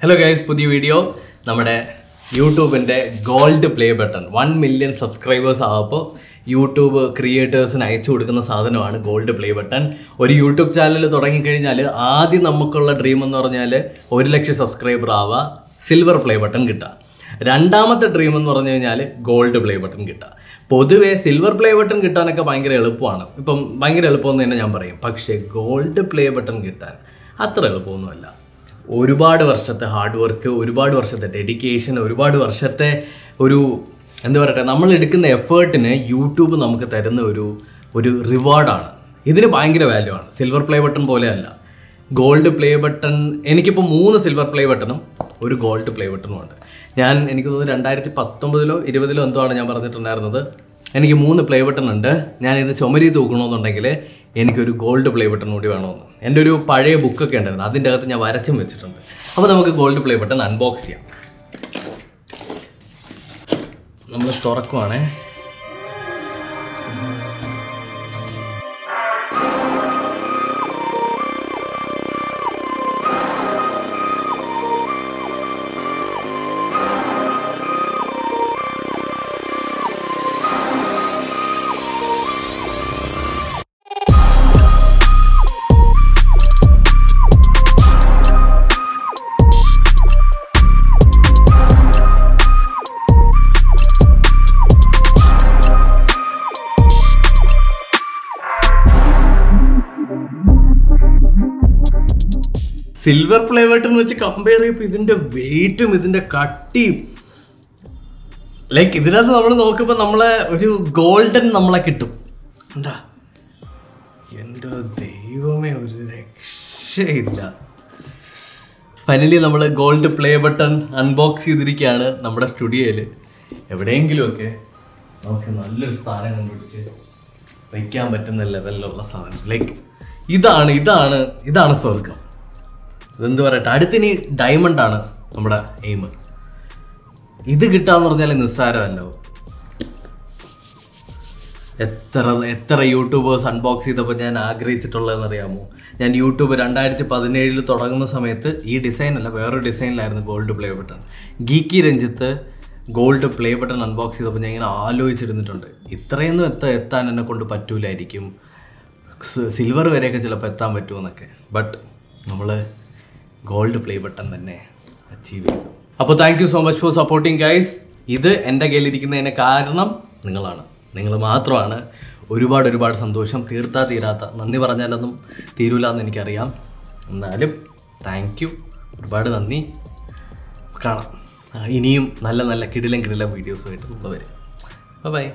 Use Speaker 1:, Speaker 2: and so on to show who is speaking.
Speaker 1: Hello guys, പുതിയ video നമ്മുടെ യൂട്യൂബിൻ്റെ gold play button 1 million subscribers ആവുമ്പോൾ യൂട്യൂബ് ക്രിയേറ്റേഴ്സിന് അയച്ചു കൊടുക്കുന്ന സാധനമാണ് ഗോൾഡ് പ്ലേ ബട്ടൺ. ഒരു യൂട്യൂബ് ചാനൽ തുടങ്ങിക്കഴിഞ്ഞാൽ ആദ്യം നമുക്കുള്ള ഡ്രീം എന്ന് പറഞ്ഞാൽ 1 ലക്ഷം സബ്സ്ക്രൈബർ ആവുക, സിൽവർ പ്ലേ ബട്ടൺ കിട്ടുക. രണ്ടാമത്തെ ഡ്രീം എന്ന് പറഞ്ഞു കഴിഞ്ഞാൽ ഗോൾഡ് പ്ലേ ബട്ടൺ കിട്ടുക. പൊതുവേ സിൽവർ പ്ലേ ബട്ടൺ കിട്ടാനൊക്കെ ഭയങ്കര എളുപ്പമാണ്, ഇപ്പം ഭയങ്കര എളുപ്പമെന്ന് തന്നെ ഞാൻ പറയും. പക്ഷേ ഗോൾഡ് പ്ലേ ബട്ടൺ കിട്ടാൻ അത്ര എളുപ്പമൊന്നുമല്ല. ഒരുപാട് വർഷത്തെ ഹാർഡ് വർക്ക്, ഒരുപാട് വർഷത്തെ ഡെഡിക്കേഷൻ, ഒരുപാട് വർഷത്തെ ഒരു എന്താ പറയട്ടെ, നമ്മൾ എടുക്കുന്ന എഫേർട്ടിന് യൂട്യൂബ് നമുക്ക് തരുന്ന ഒരു റിവാർഡാണ്. ഇതിന് ഭയങ്കര വാല്യൂ ആണ്. സിൽവർ പ്ലേ ബട്ടൺ പോലെയല്ല ഗോൾഡ് പ്ലേ ബട്ടൺ. എനിക്കിപ്പോൾ 3 സിൽവർ പ്ലേ ബട്ടണും ഒരു ഗോൾഡ് പ്ലേ ബട്ടണും ഉണ്ട്. എനിക്ക് തോന്നുന്നു 2019 20 എന്തോ ആണ് ഞാൻ പറഞ്ഞിട്ടുണ്ടായിരുന്നത്. എനിക്ക് 3 പ്ലേ ബട്ടൺ ഉണ്ട്. ഞാനിത് ചുമരി തൂക്കണമെന്നുണ്ടെങ്കിൽ എനിക്കൊരു ഗോൾഡ് പ്ലേ ബട്ടൺ കൂടി വേണമെന്ന്. എൻ്റെ ഒരു പഴയ ബുക്കൊക്കെ ഉണ്ടായിരുന്നു, അതിൻ്റെ അകത്ത് ഞാൻ വരച്ചും വെച്ചിട്ടുണ്ട്. അപ്പോൾ നമുക്ക് ഗോൾഡ് പ്ലേ ബട്ടൺ അൺബോക്സ് ചെയ്യാം. നമ്മൾ തുറക്കുവാണേ. സിൽവർ പ്ലേ ബട്ടൺ വെച്ച് കമ്പയർ ചെയ്യുമ്പോൾ ഇതിൻ്റെ വെയിറ്റും ഇതിൻ്റെ കട്ടിയും ഇതിനകത്ത് നമ്മൾ നോക്കുമ്പോൾ നമ്മളെ ഒരു ഗോൾഡൻ നമ്മളെ കിട്ടും. എന്താ എൻ്റെ ദൈവമേ, ഒരു രക്ഷയില്ല. ഫൈനലി നമ്മൾ ഗോൾഡ് പ്ലേ ബട്ടൺ അൺബോക്സ് ചെയ്തിരിക്കുകയാണ് നമ്മുടെ സ്റ്റുഡിയോയിൽ. എവിടെയെങ്കിലുമൊക്കെ നമുക്ക് നല്ലൊരു സ്ഥാനം കണ്ടുപിടിച്ച് വയ്ക്കാൻ പറ്റുന്ന ലെവലിലുള്ള സാധനം. ഇതാണ് സ്വർഗം. ഇതെന്ത് പറയട്ടെ, അടുത്തിനി ഡയമണ്ടാണ് നമ്മുടെ എയിം. ഇത് കിട്ടാന്ന് പറഞ്ഞാൽ നിസ്സാരമല്ലോ. എത്ര യൂട്യൂബേഴ്സ് അൺബോക്സ് ചെയ്തപ്പോൾ ഞാൻ ആഗ്രഹിച്ചിട്ടുള്ളതെന്ന് അറിയാമോ? ഞാൻ യൂട്യൂബ് 2017 തുടങ്ങുന്ന സമയത്ത് ഈ ഡിസൈനല്ല, വേറൊരു ഡിസൈനിലായിരുന്നു gold play button. Geeky Ranjith gold play button unbox ചെയ്തപ്പോൾ ഞാൻ ഇങ്ങനെ ആലോചിച്ചിരുന്നിട്ടുണ്ട്, ഇത്രയൊന്നും എത്താൻ എന്നെ കൊണ്ട് പറ്റൂലായിരിക്കും, സിൽവർ വരെയൊക്കെ ചിലപ്പോൾ എത്താൻ പറ്റുമെന്നൊക്കെ. ബട്ട് നമ്മൾ ഗോൾഡ് പ്ലേ ബട്ടൺ തന്നെ അച്ചീവ് ചെയ്തു. അപ്പോൾ thank you so much for supporting guys. ഇത് എൻ്റെ കയ്യിലിരിക്കുന്നതിന് കാരണം നിങ്ങളാണ്, നിങ്ങൾ മാത്രമാണ്. ഒരുപാട് സന്തോഷം. തീരാത്ത നന്ദി പറഞ്ഞാലൊന്നും തീരൂല എന്ന് എനിക്കറിയാം. എന്നാലും താങ്ക് യു, ഒരുപാട് നന്ദി. കാണാം ഇനിയും നല്ല കിടിലം വീഡിയോസുമായിട്ട് നമ്മൾ വരും. ബൈ.